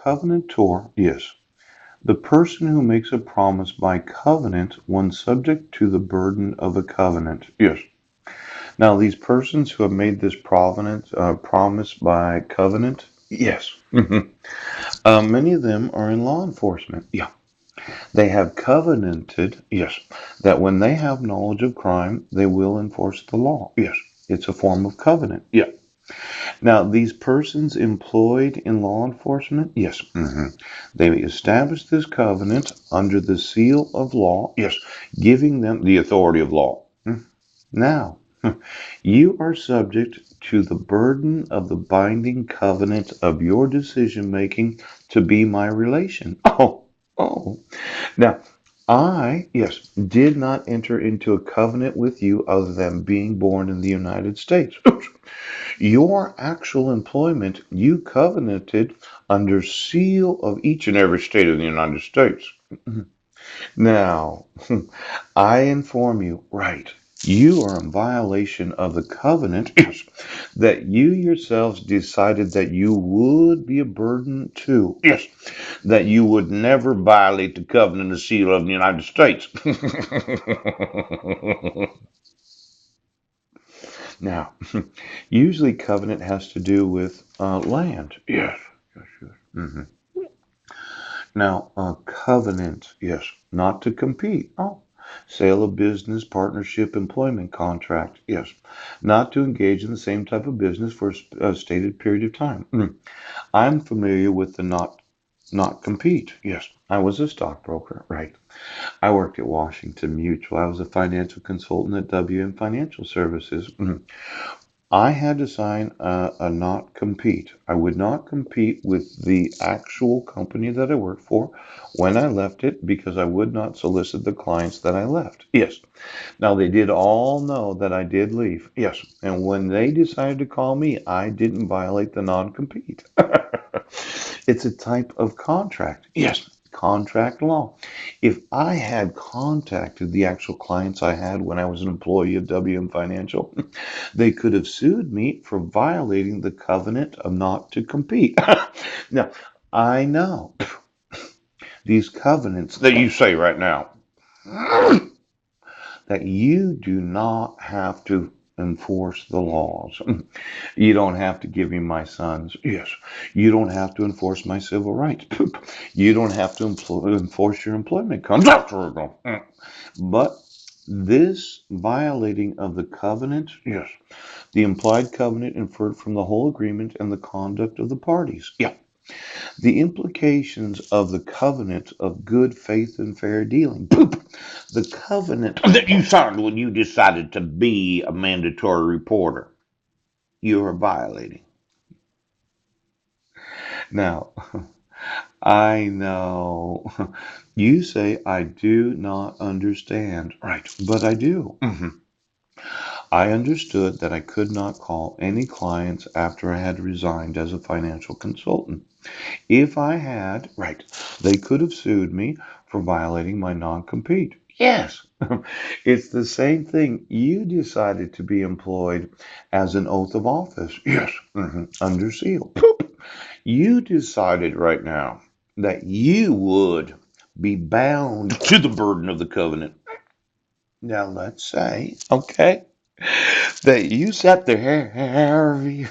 covenantor, yes, the person who makes a promise by covenant when subject to the burden of a covenant. Yes. Now, these persons who have made this promise by covenant, yes. Many of them are in law enforcement. Yeah. They have covenanted, yes, that when they have knowledge of crime, they will enforce the law. Yes. It's a form of covenant. Yeah. Now, these persons employed in law enforcement, yes, they establish this covenant under the seal of law, yes, giving them the authority of law. Now, you are subject to the burden of the binding covenant of your decision making to be my relation. Oh. Now, yes, did not enter into a covenant with you other than being born in the United States. Your actual employment, you covenanted under seal of each and every state of the United States. Now, I inform you, right, you are in violation of the covenant yes, that you yourselves decided that you would be a burden to. Yes, that you would never violate the covenant and seal of the United States. Now, usually covenant has to do with land. Yes, yes. Now, covenant, yes, not to compete. Oh, sale of business, partnership, employment contract, yes, not to engage in the same type of business for a stated period of time. I'm familiar with the not compete. Yes, I was a stockbroker, right? I worked at Washington Mutual. I was a financial consultant at WM Financial Services. I had to sign a not compete. I would not compete with the actual company that I worked for when I left it because I would not solicit the clients that I left. Yes. Now they did all know that I did leave. Yes. And when they decided to call me, I didn't violate the non compete. It's a type of contract. Yes. Contract law. If I had contacted the actual clients I had when I was an employee of WM Financial, they could have sued me for violating the covenant of not to compete. Now, I know these covenants that you say right now that you do not have to enforce the laws. You don't have to give me my sons. Yes. You don't have to enforce my civil rights. You don't have to enforce your employment contract. But this violating of the covenant, yes, the implied covenant inferred from the whole agreement and the conduct of the parties. Yeah. The implications of the covenant of good faith and fair dealing. The covenant that you signed when you decided to be a mandatory reporter, you are violating. Now, I know you say I do not understand. Right, but I do. I understood that I could not call any clients after I had resigned as a financial consultant. If I had, right, they could have sued me for violating my non compete. Yes, it's the same thing. You decided to be employed as an oath of office. Yes, under seal. You decided right now that you would be bound to the burden of the covenant. Now, let's say, okay, that you sat there, Harvey.